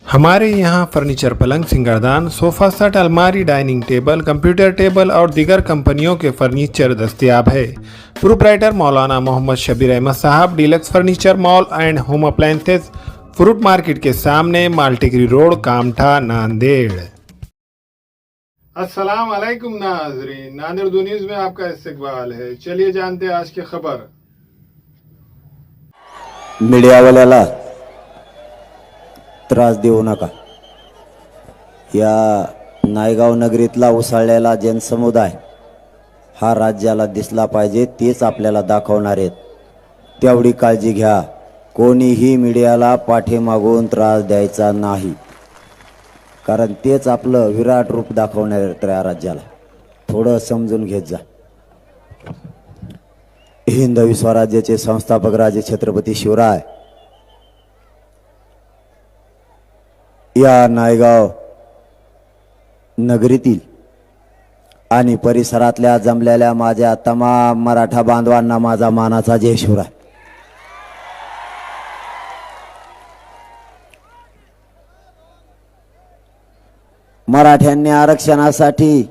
हमारे यहाँ फर्नीचर, पलंग, सिंगारदान, सोफा सेट, अलमारी, डाइनिंग टेबल, कंप्यूटर टेबल और दीगर कंपनियों के फर्नीचर दस्तयाब है। Proprietor Maulana Mohammad Shabbir Ahmed Sahab, deluxe furniture mall and home appliances, fruit market के सामने, माल्टीगिरी रोड, कामठा, नांदेड़। अस्सलाम वालेकुम नाज़रीन, नांदेड़ दो न्यूज़ में आपका इस्तकबाल है। चलिए जानते हैं आज की खबर। मीडियावाल्याला त्रास देऊ नका। या नायगाव नगरीतला उसळलेला जनसमुदाय हा राज्याला दिसला पाहिजे, तेच आपल्याला दाखवणार आहेत। तेवढी काळजी घ्या। कोणीही मीडियाला पाठीमागून त्रास द्यायचा नाही, कारण तेच आपलं विराट रूप दाखवणार आहेत या राज्याला। थोडं समजून घेत जा। हिंदवी स्वराज्याचे संस्थापक राजे छत्रपती शिवराय या नायगाव नगरीतील आणि परिसरातल्या जमलेल्या माझ्या तमाम मराठा बांधवांना माझा मानाचा जय शिवराय। मराठ्यांनी आरक्षणासाठी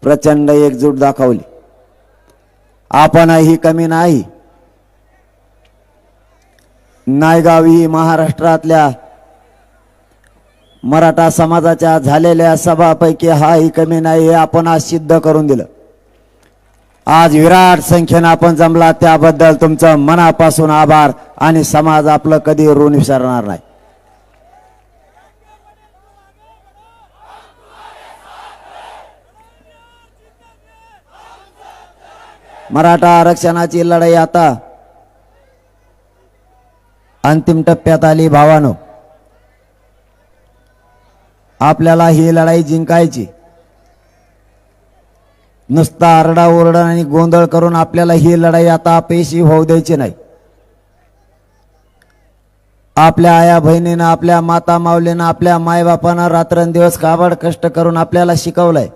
प्रचंड एकजूट दाखवली। आपणही कमी नाही। नायगाव ही महाराष्ट्रातल्या मराठा समाजाच्या झालेल्या सभापैकी हाही कमी नाही, हे आपण आज सिद्ध करून दिलं। आज विराट संख्येने आपण जमला, त्याबद्दल तुमचं मनापासून आभार। आणि समाज आपलं कधी ऋण विसरणार नाही। मराठा आरक्षणाची लढाई आता अंतिम टप्प्यात आली। भावानो, आपल्याला ही लढाई जिंकायची। नुसता आरडाओरडा आणि गोंधळ करून आपल्याला ही लढाई आता अपयशी होऊ द्यायची नाही। आपल्या आया बहिणीनं, आपल्या माता माऊलीनं, आपल्या मायबापानं रात्रंदिवस काबाड कष्ट करून आपल्याला शिकवलंय।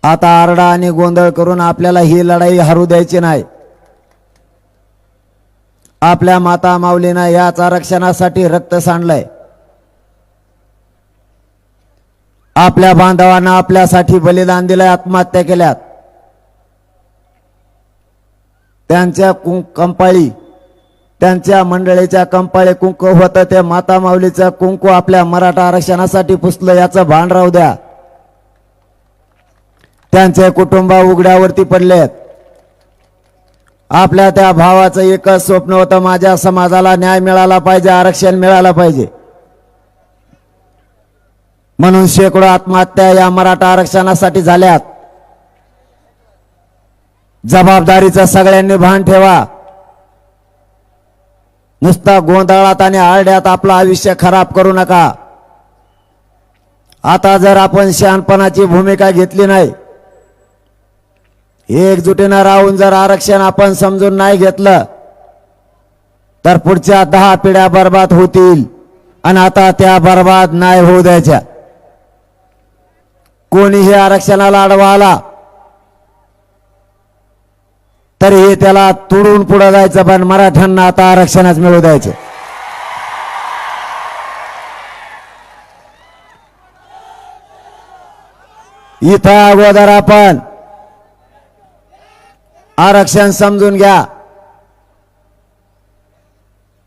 आता आरडा आणि गोंधळ करून आपल्याला ही लढाई हरू द्यायची नाही। आपल्या माता माऊलीनं याच आरक्षणासाठी रक्त सांडलंय। आपल्या बांधवांना आपल्यासाठी बलिदान दिलंय, आत्महत्या केल्यात। त्यांच्या कंपाळी, त्यांच्या मंडळीच्या कंपाळी कुंकू होतं, ते माता माऊलीचं कुंकू आपल्या मराठा आरक्षणासाठी पुसलं, याचं भान राहू द्या। त्यांचे कुटुंब उघड्यावरती पडलेत। आपल्या त्या भावाचं एकच स्वप्न होतं, माझ्या समाजाला न्याय मिळाला पाहिजे, आरक्षण मिळालं पाहिजे। म्हणून शेकडो आत्महत्या या मराठा आरक्षणासाठी झाल्यात। जबाबदारीचं सगळ्यांनी भान ठेवा। नुसता गोंधळात आणि आरड्यात आपलं आयुष्य खराब करू नका। आता जर आपण शहाणपणाची भूमिका घेतली नाही, एकजुटीनं राहून जर आरक्षण आपण समजून नाही घेतलं, तर पुढच्या 10 पिढ्या बर्बाद होतील। आणि आता त्या बर्बाद नाही होऊ द्यायच्या। कोणीही आरक्षणाला अडवा आला तरीही त्याला तोडून पुढे जायचं, पण मराठ्यांना आता आरक्षणच मिळू द्यायचं। इथं अगोदर आपण आरक्षण समजून घ्या।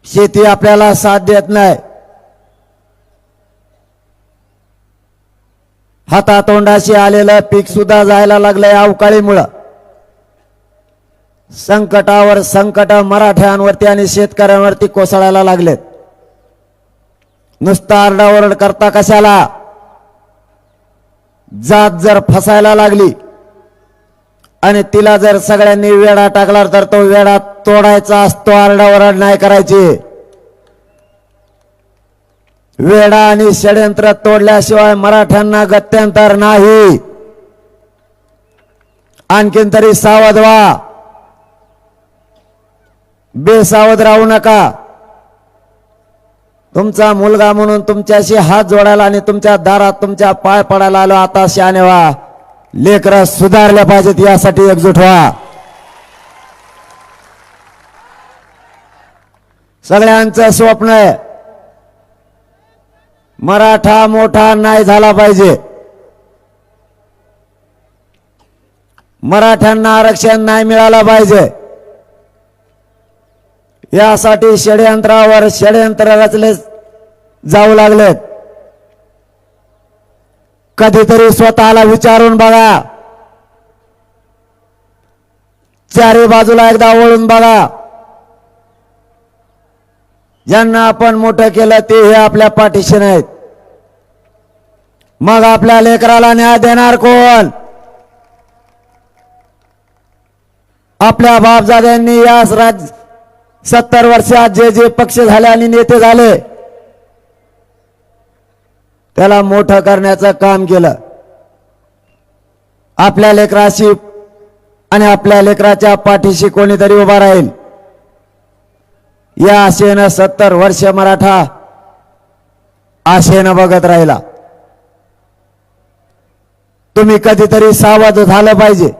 शेती आपल्याला साथ देत नाही। हातातोंडाशी आलेलं पीक सुद्धा जायला लागलंय अवकाळीमुळे। संकटावर संकट मराठ्यांवरती आणि शेतकऱ्यांवरती कोसळायला लागलेत। नुसता आरडाओरड करता कशाला? जात जर फसायला लागली आणि तिला जर सगळ्यांनी वेढा टाकला, तर तो वेढा तोडायचा असतो, आरडाओरड नाही करायची। वेढा आणि षड्यंत्र तोडल्याशिवाय मराठ्यांना गत्यंतर नाही। आणखीन तरी सावध व्हा, बेसावध राहू नका। तुमचा मुलगा म्हणून तुमच्याशी हात जोडायला आणि तुमच्या दारात तुमच्या पाय पडायला आलो, आता शहाणे व्हा। लेकरं सुधारल्या पाहिजेत, यासाठी एकजूट व्हा। सगळ्यांचं स्वप्न आहे मराठा मोठा नाही झाला पाहिजे, मराठ्यांना आरक्षण नाही मिळालं पाहिजे, यासाठी षडयंत्रावर षडयंत्र रचले जाऊ लागलेत. कधीतरी स्वतःला विचारून बघा, चारी बाजूला एकदा वळून बघा. ज्यांना आपण मोठं केलं ते हे आपल्या पाठीशी नाहीत. मग आपल्या लेकराला न्याय देणार कोण? आपल्या बापजाद्यांनी या 70 वर्षात जे जे पक्ष झाले आणि नेते झाले त्याला मोठं करण्याचं काम केलं. आपल्या लेकराशी आणि आपल्या लेकराच्या पाठीशी कोणीतरी उभा राहील या आशेनं 70 वर्ष मराठा आशेनं बघत राहिला. तुम्ही कधीतरी सावध झालं पाहिजे.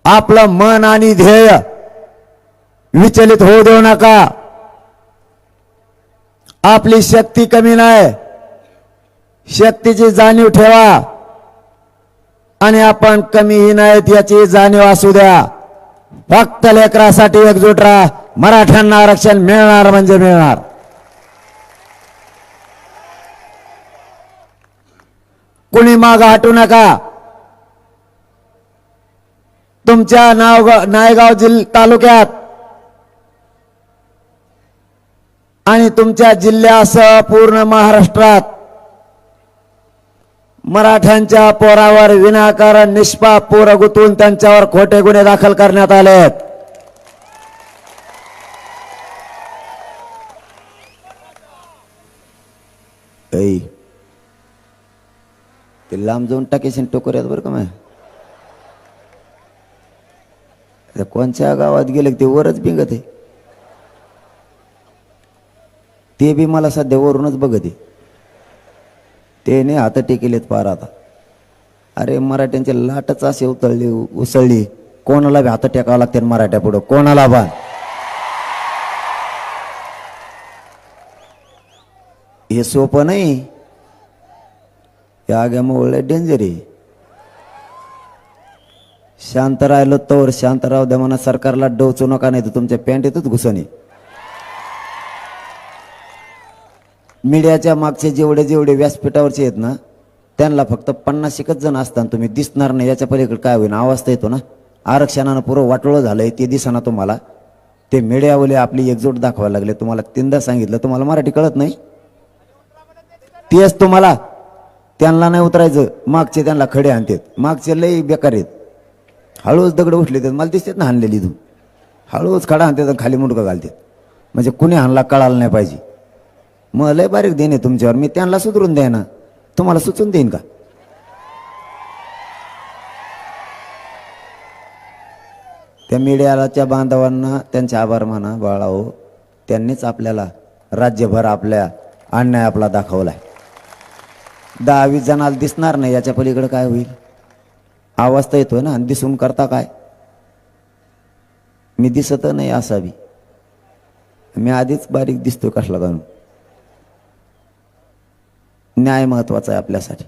आपलं मन आणि ध्येय विचलित होऊ देऊ नका. आपली शक्ती कमी नाही, शक्तीची जाणीव ठेवा आणि आपण कमीही नाहीत याची जाणीव असू द्या. फक्त लेकरासाठी एकजूट राहा. मराठ्यांना आरक्षण मिळणार म्हणजे मिळणार. कुणी माग हटू नका. तुमच्या नायगाव तालुक्यात आणि तुमच्या जिल्ह्यासह पूर्ण महाराष्ट्रात मराठ्यांच्या पोरावर विनाकारण निष्पाप पोरं गुंतवून त्यांच्यावर खोटे गुन्हे दाखल करण्यात आलेत. ते लांब जाऊन टाकेशन टोकऱ्यात बरं का. कोणत्या गावात गेले ते वरच बिंगत आहे. ते बी मला सध्या वरूनच बघत आहे. ते नाही हात टेकेलेत पार आता. अरे मराठ्यांचे लाटच असे उसळली. कोणाला बी हात टेकावं लागते मराठ्या पुढं, कोणाला बा. हे सोपं नाही. या आग्यामुळे डेंजर आहे. शांत राहिलो तर शांत राहू द्या म्हणा. सरकारला डोचू नका, नाही तर तुमच्या पॅन्टीतच घुसणी. मीडियाच्या मागचे जेवढे जेवढे व्यासपीठावरचे आहेत ना त्यांना फक्त 50 जण असताना तुम्ही दिसणार नाही. याच्या पलीकडे काय होईल? आवाज तर येतो ना. आरक्षणानं पुरं वाटोळं झालंय ते दिसना तुम्हाला. ते मीडियावाले आपली एकजूट दाखवायला लागले. तुम्हाला 3दा सांगितलं, तुम्हाला मराठी कळत नाही. तेच तुम्हाला त्यांना नाही उतरायचं. मागचे त्यांना खडे आणतात. मागचे लई बेकार आहेत. हळूच दगड उठले तर मला दिसतात ना हाणलेली. तू हळूच खडा आणतात खाली मुंडकं घालतात. म्हणजे कुणी हाणला कळालं नाही पाहिजे. मग लय बारीक देणे तुमच्यावर. मी त्यांना सुधरून द्या ना, तुम्हाला सुचून देईन का? त्या मीडियाच्या बांधवांना त्यांचे आभार माना. बाळाओ, त्यांनीच आपल्याला राज्यभर आपल्या अन्याय आपला दाखवलाय. 10-20 जणाला दिसणार नाही. याच्या पलीकडे काय होईल? आवाज तर येतोय ना. आणि दिसून करता काय? मी दिसत नाही असावी. मी आधीच बारीक दिसतोय कसला जाणून. न्याय महत्वाचा आहे आपल्यासाठी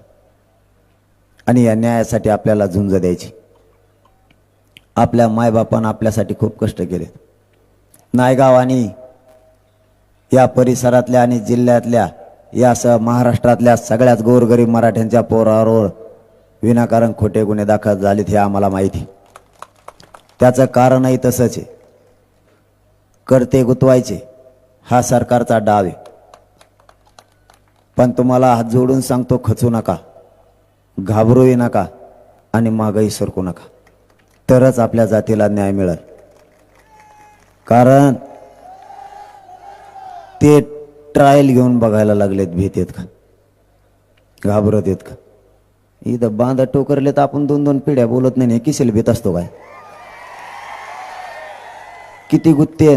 आणि या न्यायासाठी आपल्याला झुंज द्यायची. आपल्या मायबापानं आपल्यासाठी खूप कष्ट केले. नायगाव आणि या परिसरातल्या आणि जिल्ह्यातल्या यासह महाराष्ट्रातल्या सगळ्याच गोरगरीब मराठ्यांच्या पोरावर विनाकारण खोटे गुन्हे दाखल झालेत हे आम्हाला माहिती. त्याचं कारणही तसंच आहे. करते गुतवायचे हा सरकारचा डाव आहे. पण तुम्हाला हात जोडून सांगतो, खचू नका, घाबरूही नका आणि मागही सरकू नका. तरच आपल्या जातीला न्याय मिळेल. कारण ते ट्रायल घेऊन बघायला लागलेत. भीत आहेत का? घाबरत आहेत का? इथं बांधा टोकरले तर आपण 2-2 पिढ्या बोलत नाही. किशेल भीत असतो काय? किती गुत्ते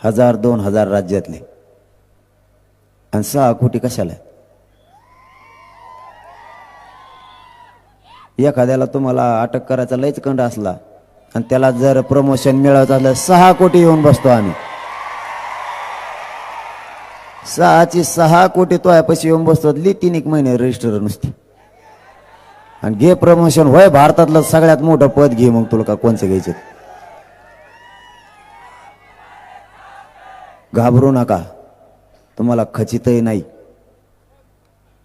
1000-2000 राज्यातले आणि 6 कोटी कशाला? एखाद्याला तुम्हाला अटक करायचा लयच कंड असला आणि त्याला जर प्रमोशन मिळत असलं 6 कोटी येऊन बसतो आम्ही. 6 कोटी तो पैसे येऊन बसतो. 3 महिने रजिस्टर नुसती आणि घे प्रमोशन. होय भारतातलं सगळ्यात मोठं पद घे. मग तुला का कोणचं घ्यायचं. घाबरू नका, तुम्हाला खचितही नाही.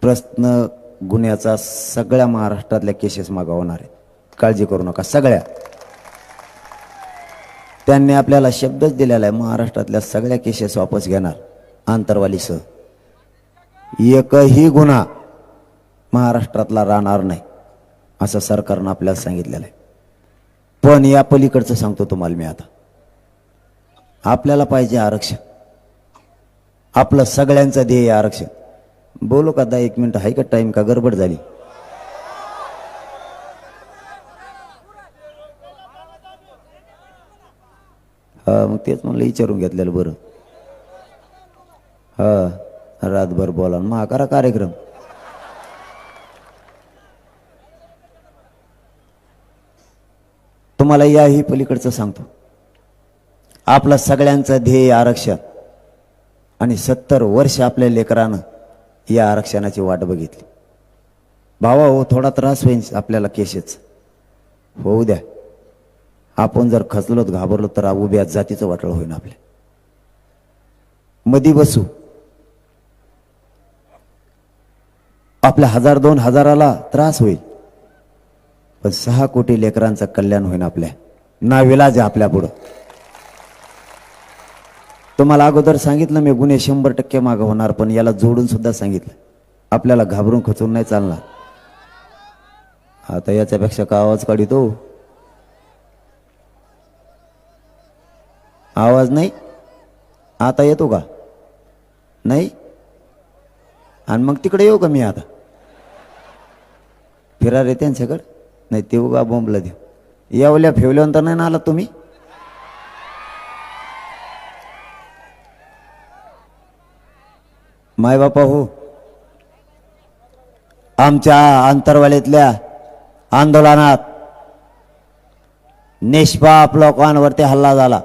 प्रश्न गुन्ह्याचा सगळ्या महाराष्ट्रातल्या केसेस मागे होणार आहेत. काळजी करू नका. सगळ्या त्यांनी आपल्याला शब्दच दिलेला आहे, महाराष्ट्रातल्या सगळ्या केसेस वापस घेणार आंतरवालीसह. एकही गुन्हा महाराष्ट्रातला राहणार नाही असं सरकारनं आपल्याला सांगितलेलं आहे. पण या पलीकडचं सांगतो तुम्हाला मी आता. आपल्याला पाहिजे आरक्षण. आपलं सगळ्यांचं ध्येय आरक्षण. बोलू का 1 मिनिट आहे का टाइम, का गडबड झाली? हा मग तेच म्हणलं विचारून घेतलेलं बरं. हा रातभर बोला मग करा कार्यक्रम. तुम्हाला याही पलीकडचं सांगतो. आपलं सगळ्यांचं ध्येय आरक्षण आणि 70 वर्ष आपल्या लेकरानं या आरक्षणाची वाट बघितली. भावा हो थोडा त्रास होईल आपल्याला केसेस होऊ द्या. आपण जर खचलोत घाबरलो तर उभ्या जातीचं वाटळ होईन. आपल्या मधी बसू. आपल्या 1000-2000 त्रास होईल पण 6 कोटी लेकरांचं कल्याण होईन. आपल्या नाविलाज आहे आपल्या पुढं. तुम्हाला अगोदर सांगितलं मी गुन्हे 100% मागे होणार, पण याला जोडून सुद्धा सांगितलं आपल्याला घाबरून खचून नाही चालणार. आता याच्यापेक्षा का आवाज काढितो? आवाज नाही आता येतो का? नाही. आणि मग तिकडे येऊ का मी आता? फिरा रे त्यांच्याकडे. नाही ते उगा बोंबला देऊ. येवल्या फेवल्यानंतर नाही ना आला तुम्ही? माय बापा हो, आमच्या आंतरवालीतल्या आंदोलनात निष्पाप लोकांवरती हल्ला झाला.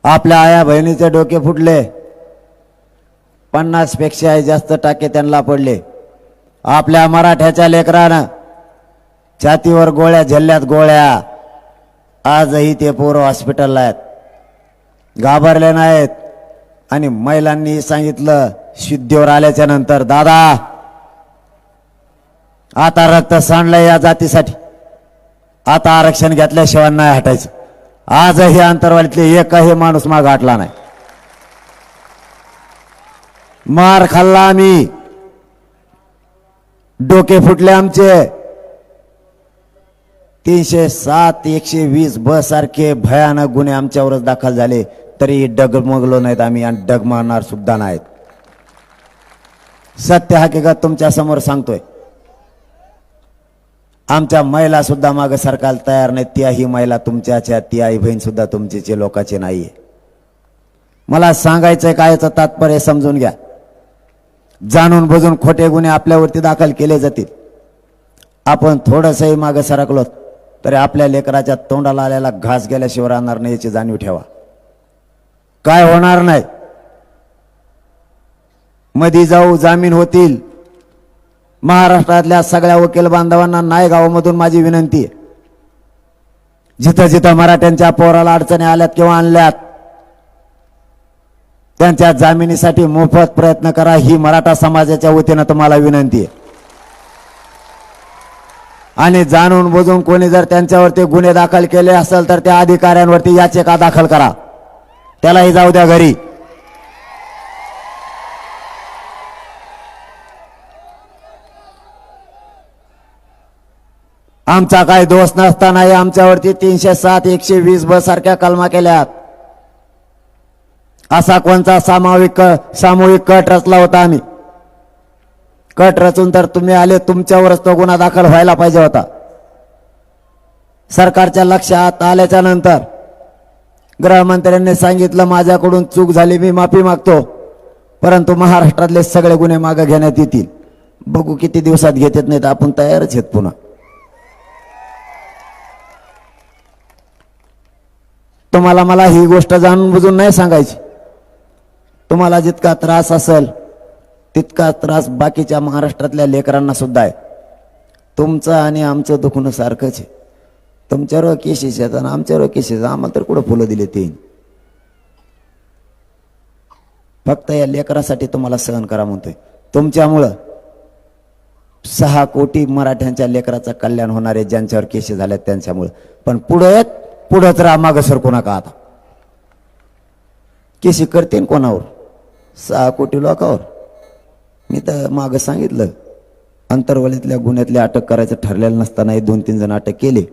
आपल्या आया बहिणीचे डोके फुटले. 50 पेक्षा जास्त टाके त्यांना पडले. आपल्या मराठ्याच्या लेकरानं छातीवर गोळ्या झेलल्यात गोळ्या. आजही ते पोरं हॉस्पिटलला आहेत, घाबरले नाहीत. आणि महिलांनी सांगितलं शुद्धीवर आल्याच्या नंतर, दादा आता रक्त सांडलंय या जातीसाठी, आता आरक्षण घेतल्याशिवाय नाही हटायचं. आजही अंतरवालीतले एकही माणूस माग हटला नाही. मार खाल्ला आम्ही, डोके फुटले आमचे. 307 120 ब सारखे भयानक गुन्हे आमच्यावरच दाखल झाले, तरी डगमगलो नाहीत आम्ही आणि डगमगणार सुद्धा नाहीत. सत्य हकीकत तुमच्या समोर सांगतोय. आमच्या महिला सुद्धा माग सरकारला तयार नाहीत. त्याही महिला तुमच्याच्या, ती आई बहीण सुद्धा तुमचे लोकांचे नाहीये. मला सांगायचंय कायचं तात्पर्य समजून घ्या. जाणून बुजून खोटे गुन्हे आपल्यावरती दाखल केले जातील. आपण थोडंसंही मागे सरकलो तरी आपल्या लेकराच्या तोंडाला आलेला घास गेल्याशिवाय राहणार नाही याची जाणीव ठेवा. काय होणार नाही. मधी जाऊ जामीन होतील. महाराष्ट्रातल्या सगळ्या वकील बांधवांना नायगावमधून माझी विनंती आहे, जिथं जिथं मराठ्यांच्या पोराला अडचणी आल्यात किंवा आणल्यात त्यांच्या जामिनीसाठी मोफत प्रयत्न करा. ही मराठा समाजाच्या वतीनं तुम्हाला विनंती आहे. आणि जाणून बुजून कोणी जर त्यांच्यावरती गुन्हे दाखल केले असेल तर त्या अधिकाऱ्यांवरती याचिका दाखल करा. त्यालाही जाऊ द्या घरी. आमचा काय दोष नसतानाही आमच्यावरती 307 120 ब सारख्या कलमा केल्यात. असा कोणता सामूहिक कट रचला होता आम्ही? कट रचून तर तुम्ही आले, तुमच्यावरच तो गुन्हा दाखल व्हायला पाहिजे होता. सरकारच्या लक्षात आल्याच्या नंतर गृहमंत्र्यांनी सांगितलं माझ्याकडून चूक झाली, मी माफी मागतो, परंतु महाराष्ट्रातले सगळे गुन्हे मागे घेण्यात येतील. बघू किती दिवसात घेतात, नाही तर आपण तयारच आहेत पुन्हा. तुम्हाला मला ही गोष्ट जाणून बुजून नाही सांगायची. तुम्हाला जितका त्रास असेल तितका त्रास बाकीच्या महाराष्ट्रातल्या लेकरांना सुद्धा आहे. तुमचं आणि आमचं दुखणं सारखंच आहे. तुमच्यावर केसेस आहेत आणि आमच्यावर केसेस. आम्हाला तर कुठं फुलं दिले ते. फक्त या लेकरासाठी तुम्हाला सहन करा म्हणतोय. तुमच्यामुळं 6 कोटी मराठ्यांच्या लेकराचं कल्याण होणार आहे, ज्यांच्यावर केसेस झाल्यात त्यांच्यामुळं. पण पुढं तर मागं सरकू नका. आता केसी करते कोणावर? 6 कोटी लोकांवर. मी तर मागं सांगितलं, अंतर्वलीतल्या गुन्ह्यातले अटक करायचं ठरलेलं नसताना 2-3 जण अटक केले.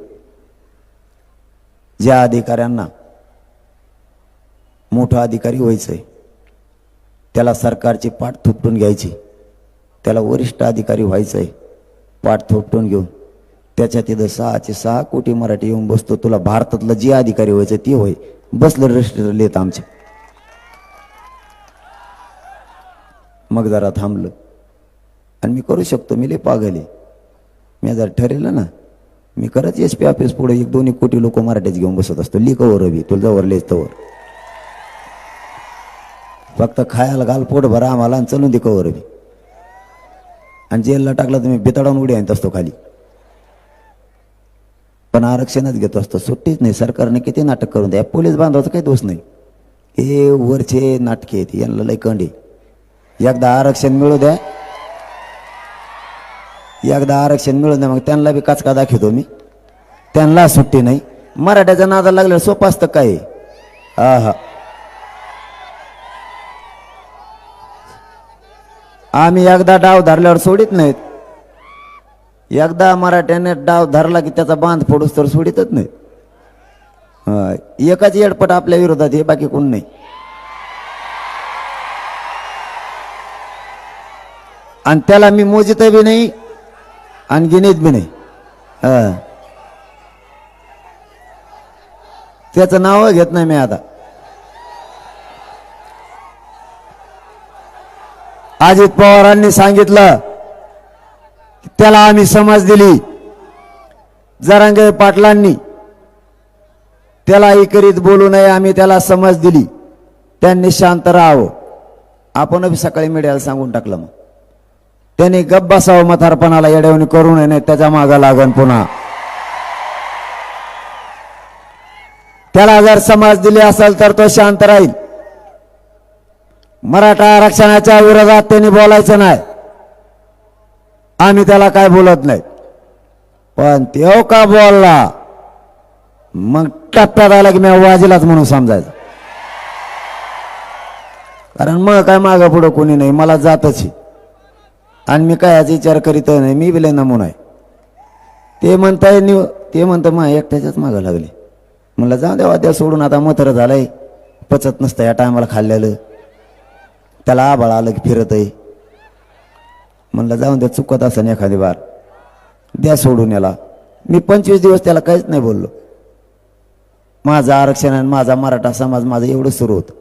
ज्या अधिकाऱ्यांना मोठा अधिकारी व्हायचंय त्याला सरकारची पाठ थोपटून घ्यायची, त्याला वरिष्ठ अधिकारी व्हायचंय पाठ थोपटून घेऊन त्याच्या तिथं 6 कोटी मराठी येऊन बसतो. तुला भारतातलं जे अधिकारी व्हायचं ते होय. बसलं रजिस्टर लिहित आमचे. मग जरा थांबलं आणि मी करू शकतो. मी लय पागल आहे. मी जर ठरवलं ना, मी करत SP ऑफिस पुढे 1-2 कोटी लोक मराठीच घेऊन बसत असतो. लिकवर रवी तुला जवळ लेच तवर. फक्त खायला घाल, पोट भरा आम्हाला आणि चलून दे कवर बी. आणि जेलला टाकला तुम्ही बिताडावून उडी आणत असतो खाली. पण आरक्षणच घेतो असतो. सुट्टीच नाही. सरकारने किती नाटक करून द्या. पोलीस बांधवाचा काही दोष नाही. हे वरचे नाटके आहेत. यांना लय कंडी. एकदा आरक्षण मिळू द्या, मग त्यांना बी काचका दाखवतो मी. त्यांना सुट्टी नाही. मराठ्याच्या नादाला लागलं सोपं असतं काय. हा आम्ही एकदा डाव धरल्यावर सोडित नाहीत. एकदा मराठ्याने डाव धरला की त्याचा बांध फोडूस तर सोडितच नाही. एकाच येडपट आपल्या विरोधात हे, बाकी कोण नाही. आणि त्याला मी मोजित बी नाही आणि गिनीत बी नाही. त्याचं नाव घेत नाही मी आता. अजित पवारांनी सांगितलं त्याला आम्ही समज दिली. जरांगे पाटलांनी त्याला इकरीत बोलू नये, आम्ही त्याला समज दिली. त्यांनी शांत राहावं. आपण बी सकाळी मीडियाला सांगून टाकलं. मग त्यांनी गप्प बसावं. म्हातारपणाला येड्यावणी करू नये, त्याच्या मागं लागन पुन्हा. त्याला जर समज दिली असेल तर तो शांत राहील. मराठा आरक्षणाच्या विरोधात त्यांनी बोलायचं नाही. आम्ही त्याला काय बोलत नाही. पण तो का बोलला मग टप्प्यात आला की मी वाजिलाच म्हणून समजायचं. कारण मग काय मागं पुढं कोणी नाही. मला जातच. आणि मी काय याचा विचार करीत नाही. मी बिले नमुना आहे. ते म्हणतं मा एकट्याच्याच मागं लागले. म्हणलं जाऊ द्या वाद्या सोडून. आता मथर झालंय, पचत नसतं या टायमाला खाल्लेलं. त्याला आबाळ आलं की फिरत आहे. म्हणलं जाऊन द्या, चुकत असं एखादी बार द्या सोडून याला. मी 25 दिवस त्याला काहीच नाही बोललो. माझं आरक्षण आणि माझा मराठा समाज माझं एवढं सुरू होतं.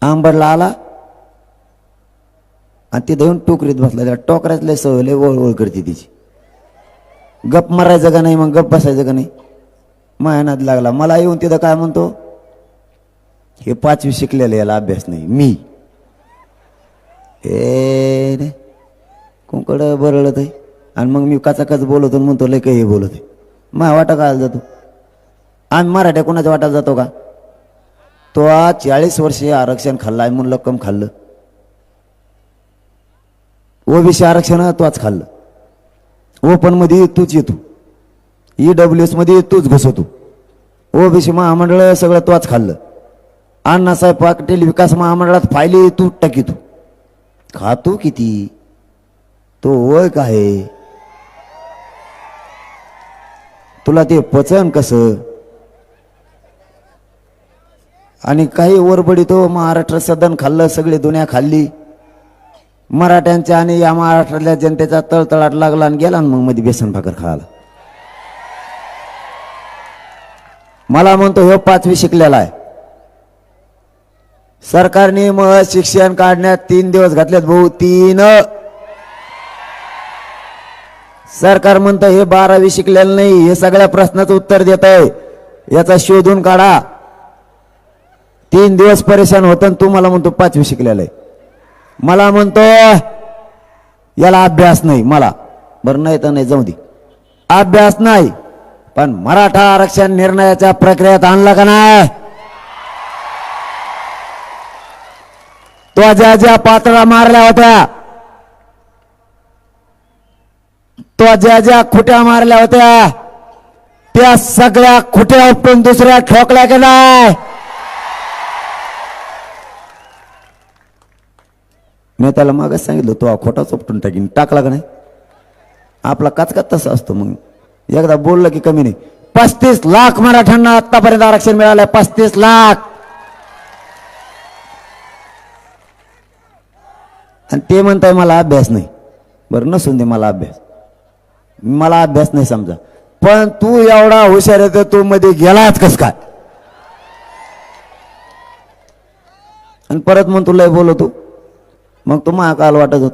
आंबडला आला आणि तिथं येऊन टोकरीत बसला. त्याला टोकऱ्याच लय सवय, लय वळवळ करते तिची. गप मारायचं का नाही, मग गप बसायचं का नाही. मायानात लागला. मला येऊन तिथं काय म्हणतो, हे 5वी शिकलेलं, याला अभ्यास नाही. मी हे कोणकडं बरळत आहे. आणि मग मी काचाकाच बोलतो म्हणतो लय काही बोलत आहे. माझ्या वाटा काय जातो. आम्ही मराठ्या कोणाच्या वाटात जातो का. तो 40 वर्षे आरक्षण खाल्लं आहे म्हणून कम खाल्लं. ओबीसी आरक्षण तोच खाल्लं. ओपन मध्ये तूच येतो, EWS मध्ये तूच घुसवतो. ओबीसी महामंडळ सगळं तोच खाल्लं. अण्णासाहेब पाटील विकास महामंडळात फायली तू टाकीतो. खातो किती तो वय काय, तुला ते पचन कसं. आणि काही वरबडी तो महाराष्ट्र सदन खाल्लं, सगळी दुनिया खाल्ली. मराठ्यांच्या आणि या महाराष्ट्रातल्या जनतेचा तळतळाट लागला आणि गेला मग मध्ये बेसन भाकर खायला. मला म्हणतो हे 5वी शिकलेला आहे. सरकारने मग शिक्षण काढण्यात 3 दिवस घातलेत भाऊ. 3 सरकार म्हणतं हे 12वी शिकलेलं नाही. हे सगळ्या प्रश्नाचं उत्तर देत आहे. याचा शोधून काढा. 3 दिवस परेशान होतं आणि तू मला म्हणतो 5वी शिकलेला आहे. मला म्हणतो याला अभ्यास नाही. मला बरं नाही तर नाही, जाऊ दे, अभ्यास नाही, पण मराठा आरक्षण निर्णयाच्या प्रक्रियेत आणला का नाही? तो ज्या ज्या पातळ्या मारल्या होत्या, तो ज्या ज्या खुट्या मारल्या होत्या, त्या सगळ्या खुट्या उपटून दुसऱ्या ठोकल्या की नाही? मी त्याला मागच सांगितलं तो खोटाच उपटून टाकला का नाही? आपला काचकाच तसा असतो. मग एकदा बोललं की कमी नाही. 35 लाख मराठ्यांना आतापर्यंत आरक्षण मिळालंय. 35 लाख. आणि ते म्हणताय मला अभ्यास नाही. बरं नसून दे, मला अभ्यास नाही समजा, पण तू एवढा हुशार आहे तर तू मध्ये गेलाच कस काय? आणि परत मग तुला बोलतो. मग तू मला काल वाटत होत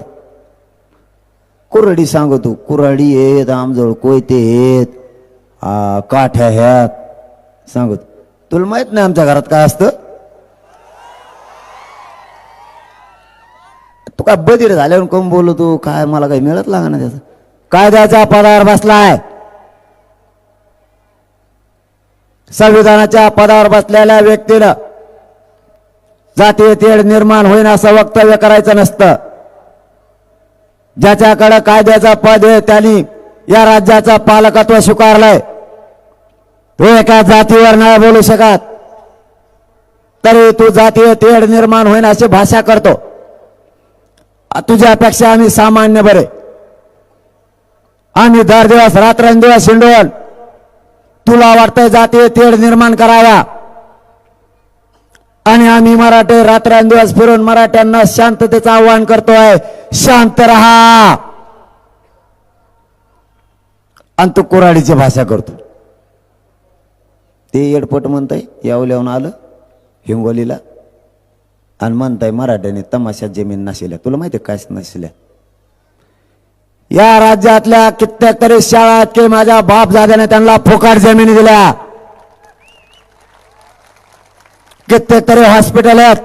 कुऱ्हाडी सांगतो. कुऱ्हाडी येत, आमजवळ कोयते येत, काठ्या ह्यात सांगत. तुला माहित नाही आमच्या घरात काय असतं? तू काय बधीर झाल्यावर कोण बोलतो काय? मला काही मिळत लागा ना त्याचं. कायद्याच्या पदावर बसलाय, संविधानाच्या पदावर बसलेल्या व्यक्तीनं जातीय तेढ निर्माण होईन असं वक्तव्य करायचं नसतं. ज्याच्याकडे कायद्याचा पद आहे त्यांनी या राज्याचा पालकत्व स्वीकारलंय. तो एका जातीवर नाही बोलू शकत, तरी तू जातीय तेढ निर्माण होईन अशी भाषा करतो. तुझ्यापेक्षा आम्ही सामान्य बरे. आम्ही दर दिवस रात्रंदिवस हिंडून तुला वाटतंय जातीय तेढ निर्माण करावा, आणि आम्ही मराठे रात्रंदिवस फिरून मराठ्यांना शांततेचं आव्हान करतोय. शांत रहा. आणि तू कुऱ्हाडीची भाषा करतो. ते एडपट म्हणताय यावल्याहून आलं हिंगोलीला आणि म्हणताय मराठ्याने तमाशात जमीन नसल्या. तुला माहिती काय नसल्या? या राज्यातल्या कित्येक तरी शाळा आहेत की माझ्या बापजाद्याने त्यांना फुकट जमिनी दिल्या. कित्येक तरी हॉस्पिटल आहेत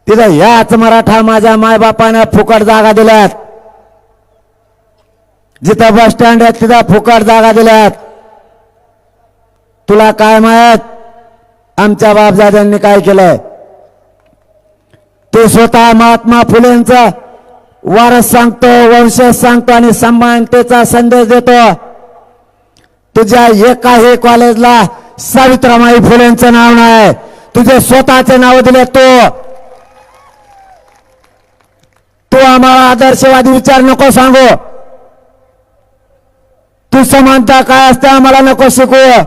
तिथं याच मराठा माझ्या मायबापाने फुकट जागा दिल्यात. जिथं बस स्टँड आहेत तिथं फुकट जागा दिल्यात. तुला काय माहित आमच्या बापजाद्यांनी काय केलंय? तू स्वतः महात्मा फुलेंचा वारस सांगतो, वंशज सांगतो आणि समानतेचा संदेश देतो. तुझ्या एकाही कॉलेजला सावित्रीबाई फुलेंचं नाव नाही, तुझे स्वतःचे नाव दिले. तू आम्हाला आदर्शवादी विचार नको सांगू. तू समानता काय असते आम्हाला नको शिकू.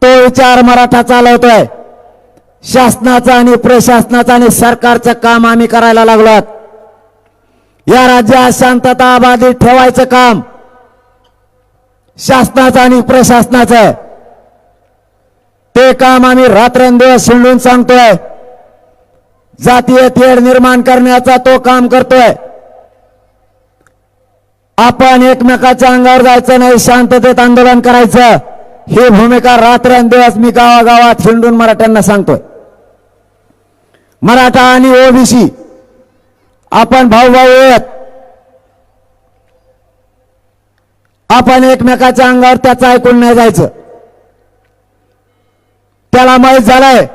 तो विचार मराठा चालवतोय. शासनाचं आणि प्रशासनाचं आणि सरकारचं काम आम्ही करायला लागलो. या राज्यात शांतता अबाधित ठेवायचं काम शासनाचं आणि प्रशासनाचं. ते काम आम्ही रात्रंदिवस शिंडून सांगतोय. जातीय तेढ निर्माण करण्याचा तो काम करतोय. आपण एकमेकाच्या अंगावर जायचं नाही, शांततेत आंदोलन करायचं. ही भूमिका रात्रंदिवस मी गावागावात हिंडून मराठ्यांना सांगतोय. मराठा आणि ओबीसी आपण भाऊ भाऊ आहेत. आपण एकमेकाच्या अंगावर त्याचं ऐकून नाही जायचं. त्याला माहीत झालंय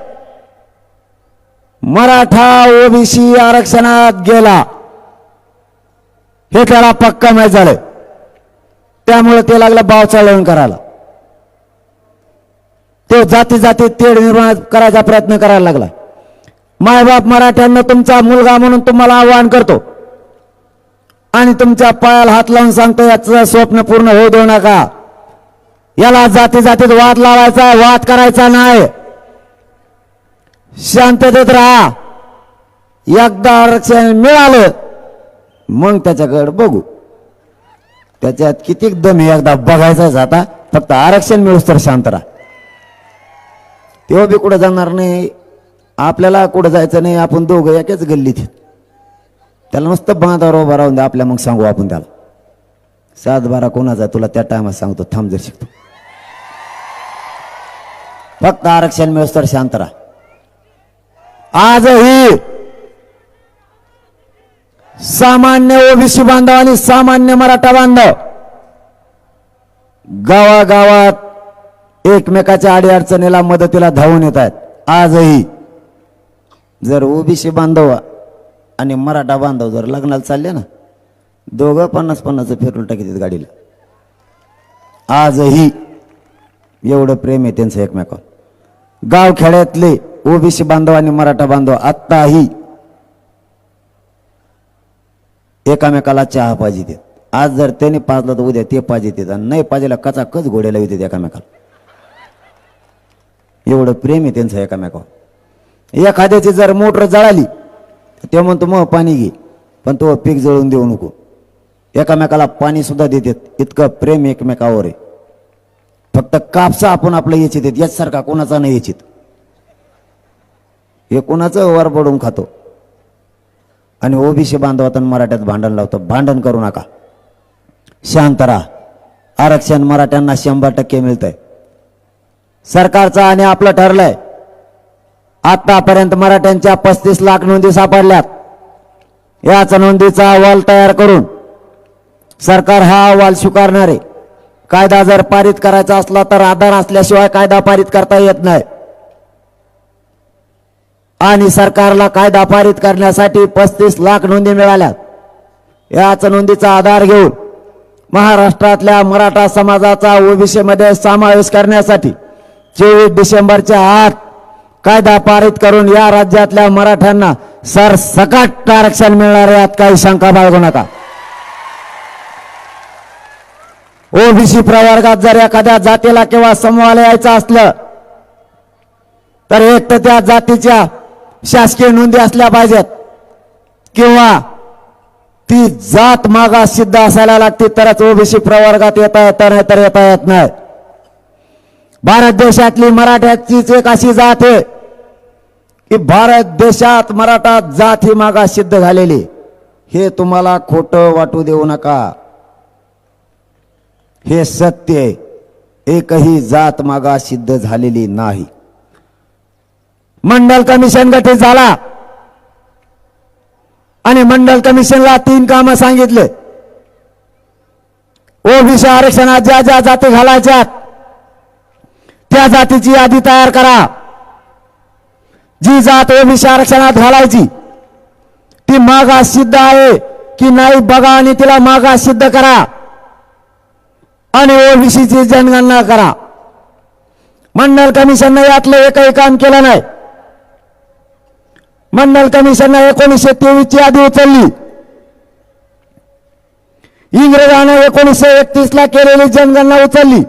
मराठा ओबीसी आरक्षणात गेला, हे त्याला पक्का माहीत झालंय. त्यामुळे ते लागलं बाव चालवून करायला. तो जाती जाती तेढ निर्माण करायचा प्रयत्न करायला लागला. मायबाप मराठ्यांना तुमचा मुलगा म्हणून तुम्हाला आवाहन करतो आणि तुमच्या पायाला हात लावून सांगतो याचं स्वप्न पूर्ण होऊ देऊ नका. याला जाती जातीत वाद लावायचा, वाद करायचा नाही. शांततेत राहा. एकदा आरक्षण मिळालं मग त्याच्याकडे बघू. त्याच्यात किती दम हे एकदा बघायचाच. आता फक्त आरक्षण मिळूस तर शांत राहा. तेव्हा बी कुठं जाणार नाही. आपल्याला कुठं जायचं नाही. आपण दोघं एकाच गल्लीत. त्याला नुसतं बांधावर उभा राहून द्या. आपल्या मग सांगू आपण त्याला 7-12 कोणाचा तुला त्या टायमात सांगतो. थांब जर शिकतो. फक्त आरक्षण मिळस तर शांत राहा. आजही सामान्य ओबीसी बांधव आणि सामान्य मराठा बांधव गावागावात एकमेकाच्या अडीअडचणीला मदतीला धावून येत आहेत. आजही जर ओबीसी बांधव आणि मराठा बांधव जर लग्नाला चालले ना, दोघं 50-50 फिरून टाकतात गाडीला. आजही एवढं प्रेम आहे त्यांचं एकमेकावर. गावखेड्यातले ओबीसी बांधव आणि मराठा बांधव आत्ताही एकामेकाला चहा पाहिजे. आज जर त्याने पाजलं तर उद्या ते पाहिजे, आणि नाही पाहिजेला कचाकच घोड्याला येते एकामेकाला. एवढं प्रेम आहे त्यांचं एकामेकावर. एखाद्याची जर मोटर जळाली ते म्हणतो मग पाणी घे, पण तो पीक जळून देऊ नको. एकामेकाला पाणी सुद्धा देतात. इतकं प्रेम एकमेकावर आहे. फक्त कापसा आपण आपलं याचित येत, याचसारखा कोणाचा नाही याचित. हे कोणाचं वर पडून खातो. आणि ओबीसी बांधवात आणि मराठ्यात भांडण लावतो. भांडण करू नका, शांत राहा. आरक्षण मराठ्यांना 100% मिळतंय. सरकारचं आणि आपलं ठरलंय. आतापर्यंत मराठ्यांच्या 35 लाख नोंदी सापडल्यात. याच नोंदीचा अहवाल तयार करून सरकार हा अहवाल स्वीकारणार आहे. कायदा जर पारित करायचा असला तर आधार असल्याशिवाय कायदा पारित करता येत नाही. आणि सरकारला कायदा पारित करण्यासाठी 35 लाख नोंदी मिळाल्या. याच नोंदीचा आधार घेऊन महाराष्ट्रातल्या मराठा समाजाचा ओबीसी मध्ये समावेश करण्यासाठी 24 डिसेंबरच्या आत कायदा पारित करून या राज्यातल्या मराठ्यांना सरसकट आरक्षण मिळणार. यात काही शंका बाळगू नका. ओबीसी प्रवर्गात जर एखाद्या जातीला किंवा समूहाला यायचं असलं तर एक तर त्या जातीच्या शासकीय नोंदी असल्या पाहिजेत, किंवा ती जात मागास सिद्ध असायला लागते तरच ओबीसी प्रवर्गात येता येत नाही तर येता येत नाही. भारत देशातली मराठ्याचीच एक अशी जात आहे की भारत देशात मराठा जात ही मागास सिद्ध झालेली. हे तुम्हाला खोटं वाटू देऊ नका. हे सत्य आहे. एकही जात मागास सिद्ध झालेली नाही. मंडल कमिशन गठीत झाला आणि मंडल कमिशनला 3 कामं सांगितले. ओबीसी आरक्षणात ज्या ज्या जाती घालायच्यात त्या जातीची यादी तयार करा. जी जात ओबीसी आरक्षणात घालायची ती मागास सिद्ध आहे की नाही बघा आणि तिला मागास सिद्ध करा आणि ओबीसीची जनगणना करा. मंडल कमिशनने यातलं एकही काम केलं नाही. मंडल कमिशनने 1923 ची यादी उचलली. इंग्रजांना 1931 ला केलेली जनगणना उचलली.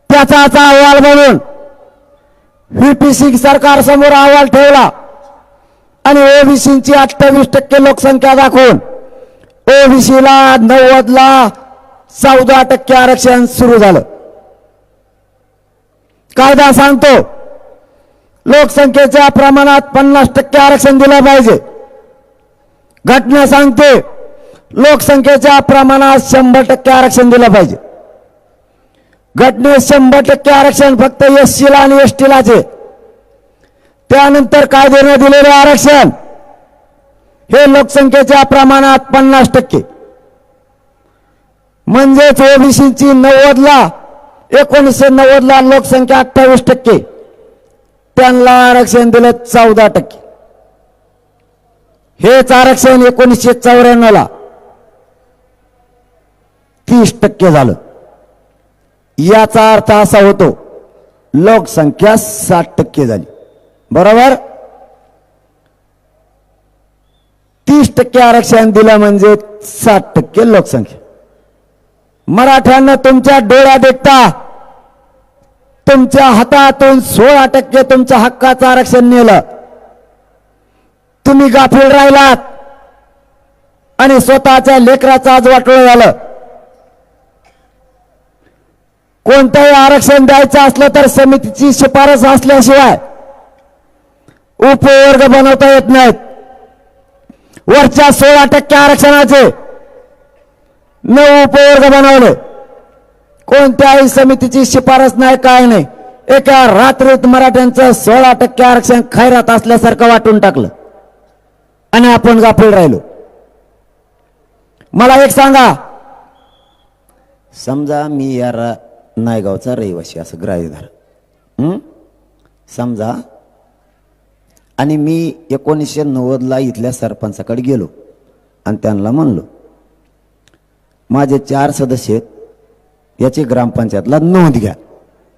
त्याचा अहवाल म्हणून व्हीपीसी सरकार समोर अहवाल ठेवला आणि ओबीसीची 28% लोकसंख्या दाखवून ओबीसीला 90 ला 14% आरक्षण सुरू झालं. कायदा सांगतो लोकसंख्येच्या प्रमाणात 50% आरक्षण दिलं पाहिजे. घटना सांगते लोकसंख्येच्या प्रमाणात 100% आरक्षण दिलं पाहिजे. घटनेत 100% आरक्षण फक्त एससीला आणि एसटीलाच आहे. त्यानंतर कायद्याने दिलेले आरक्षण हे लोकसंख्येच्या प्रमाणात 50%. म्हणजेच ओबीसीची 1990 ला लोकसंख्या 28%, त्यांना आरक्षण दिलं 14%. हेच आरक्षण 1994 ला 30% झालं. याचा अर्थ असा होतो लोकसंख्या 60% झाली. बरोबर. 30% आरक्षण दिलं म्हणजे 60% लोकसंख्या. मराठ्यांना तुमच्या डोळ्यात देखता तुमच्या हातातून 16% तुमच्या हक्काचं आरक्षण नेलं. तुम्ही गाफील राहिलात आणि स्वतःच्या लेकराचं आज वाटोळं झालं. कोणतंही आरक्षण द्यायचं असलं तर समितीची शिफारस असल्याशिवाय उपवर्ग बनवता येत नाहीत. वरच्या 16% आरक्षणाचे 9 उपवर्ग बनवले. कोणत्याही समितीची शिफारस नाही, काय नाही. एका रात्रीत मराठ्यांचं 16% आरक्षण खैरात असल्यासारखं वाटून टाकलं आणि आपण गाफील राहिलो. मला एक सांगा, समजा मी या नायगावचा रहिवासी असं ग्राह्य धरा, समजा, आणि मी 1990ला इथल्या सरपंचाकडे गेलो आणि त्यांना म्हणलो माझे 4 सदस्य आहेत, याची ग्रामपंचायतला नोंद घ्या.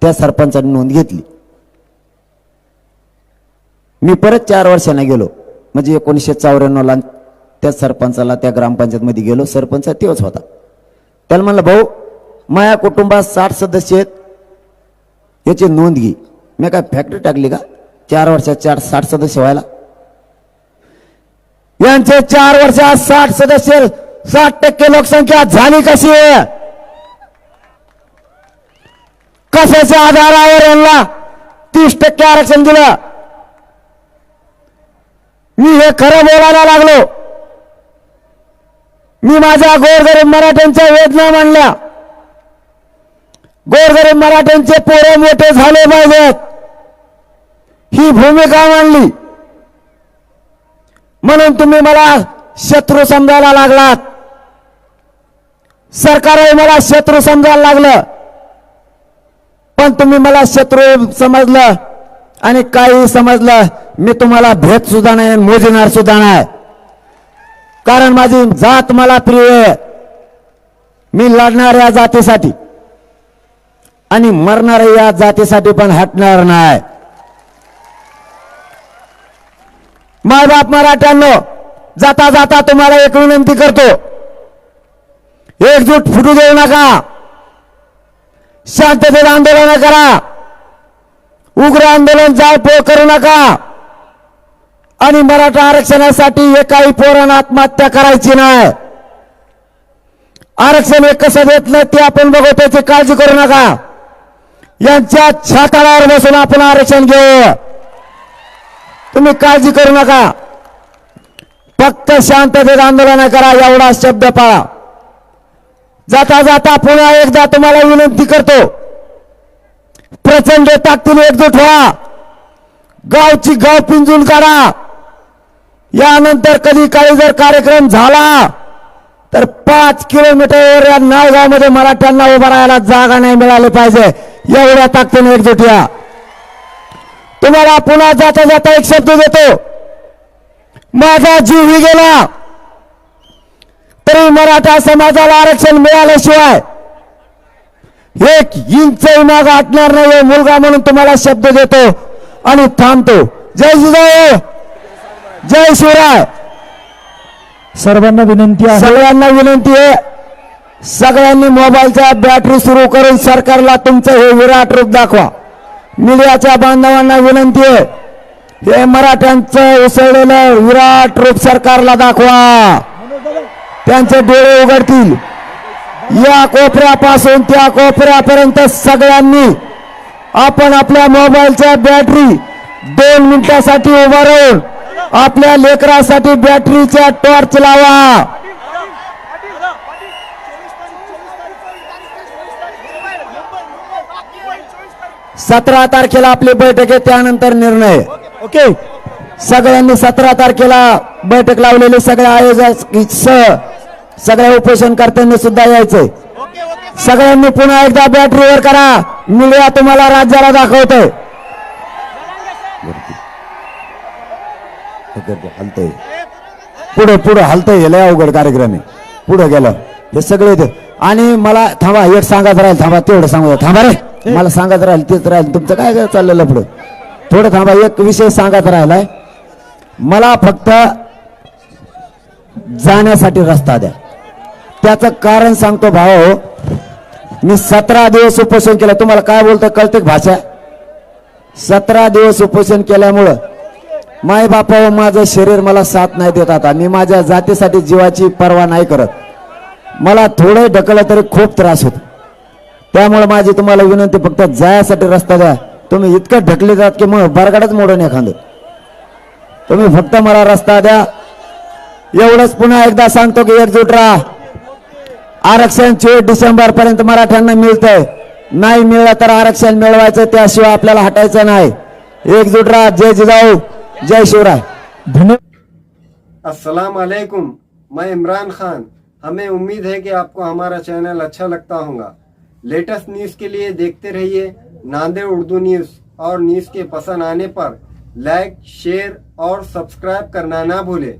त्या सरपंचाने नोंद घेतली. मी परत 4 वर्षांना गेलो, म्हणजे 1994ला त्या सरपंचाला त्या ग्रामपंचायतमध्ये गेलो. सरपंच तेच होता. त्याला म्हणलं भाऊ माझ्या कुटुंबात 60 सदस्य आहेत, याची नोंद घे. मी काय फॅक्टरी टाकली का 4 वर्षात 60 सदस्य व्हायला? यांचे 4 वर्षात 60 सदस्य, 60% लोकसंख्या झाली कशी? कशाच्या आधारावर यांना 30% आरक्षण दिलं? मी हे खरं बोलायला लागलो. मी माझ्या गोरगरीब मराठ्यांच्या वेदना मांडल्या. गोरगरीब मराठ्यांचे पोरे मोठे झाले पाहिजेत ही भूमिका मांडली. म्हणून तुम्ही मला शत्रू समजायला लागलात. सरकारही मला शत्रू समजायला लागलं, पण तुम्ही मला शत्रू समजलं आणि काही समजलं. मी तुम्हाला भेट सुद्धा नाही, मोजणार सुद्धा नाही, कारण माझी जात मला प्रिय आहे. मी लढणार या जातीसाठी आणि मरणार या जातीसाठी पण हटणार नाही. मायबाप मराठ्यांनो, जाता जाता तुम्हाला एक विनंती करतो, एकजूट फुटू देऊ नका. शांततेत आंदोलन करा, उग्र आंदोलन जाळपोळ करू नका. आणि मराठा आरक्षणासाठी एकाही पोरानं आत्महत्या करायची नाही. आरक्षण हे कसं देत नाही ते आपण बघू, त्याची काळजी करू नका. यांच्या छाताळावर बसून आपण आरक्षण घेऊ, तुम्ही काळजी करू नका. फक्त शांततेत आंदोलन करा, एवढा शब्द पाळा. जाता जाता पुन्हा एकदा तुम्हाला विनंती करतो, प्रचंड ताकदीने एकजूट व्हा. गावची गाव पिंजून काढा. यानंतर कधी काळी जर कार्यक्रम झाला तर 5 किलोमीटरवर या नायगावमध्ये मराठ्यांना उभा राहायला जागा नाही मिळाली पाहिजे. एवढ्या ताकदीने एकजूट या. तुम्हाला पुन्हा जाता जाता एक शब्द देतो, माझा जीवही गेला तरी मराठा समाजाला आरक्षण मिळाल्याशिवाय 1 इंचही मागे हटणार नाही. मुलगा म्हणून तुम्हाला शब्द देतो आणि थांबतो. जय जिजाऊ, जय शिवराय. सर्वांना विनंती आहे, सगळ्यांना विनंती आहे, सगळ्यांनी मोबाईलच्या बॅटरी सुरू करून सरकारला तुमचं हे विराट रूप दाखवा. मीडियाच्या बांधवांना विनंती आहे, हे मराठ्यांचं उसळलेलं विराट रूप सरकारला दाखवा. त्यांचे डोळे उघडतील. या कोपऱ्यापासून त्या कोपऱ्यापर्यंत सगळ्यांनी आपण आपल्या मोबाईलच्या बॅटरी 2 मिनिटासाठी उभा राहून आपल्या लेकरासाठी बॅटरीच्या टॉर्च लावा. सतरा तारखेला आपली बैठक आहे, त्यानंतर निर्णय. ओके, सगळ्यांनी 17 तारखेला बैठक लावलेली, सगळ्या आयोजक सगळ्या उपोषणकर्त्यांनी सुद्धा यायचंय. सगळ्यांनी पुन्हा एकदा बॅटरीवर करा. मीडिया तुम्हाला राज्याला दाखवतोय. हलतय पुढे पुढे हलतय, लय अवघड कार्यक्रम आहे. पुढे गेलं हे सगळे ते. आणि मला थांबा, एक सांगत राहील, थांबा तेवढं सांगू, थांबा रे, मला सांगत राहील, तेच राहील. तुमचं काय चाललेलं पुढं, थोडं थांबा. एक विषय सांगत राहिलाय, मला फक्त जाण्यासाठी रस्ता द्या. त्याचं कारण सांगतो भाऊ. मी 17 दिवस उपोषण केलं. तुम्हाला काय बोलतं कळते भाषा? 17 दिवस उपोषण केल्यामुळं माय बापा व माझं शरीर मला साथ नाही देत. आता मी माझ्या जातीसाठी जीवाची पर्वा नाही करत. मला थोडं ढकललं तरी खूप त्रास होतो. त्यामुळे माझी तुम्हाला विनंती, फक्त जायसाठी रस्ता द्या. तुम्ही इतकं ढकले जात की मग बरगाडच मोडून एखादं. तुम्ही फक्त मला रस्ता द्या, एवढंच. पुन्हा एकदा सांगतो की एकजूट राहा. आरक्षण 24 डिसेंबर पर्यंत मराठ्यांना मिळतंय. नाही मिळलं तर आरक्षण मिळवायचं, त्याशिवाय आपल्याला हटायचं नाही. एकजूट राहा. जय जिजाऊ, जय शिवराय. धन्यवाद. अस्सलाम वालेकुम, मैं इमरान खान. हमें उम्मीद है कि आपको हमारा चैनल अच्छा लगता होगा. लेटेस्ट न्यूज़ के लिए देखते रहिए नांदेड़ उर्दू न्यूज़, और न्यूज़ के पसंद आने पर लाइक, शेयर और सब्सक्राइब करना ना भूलें.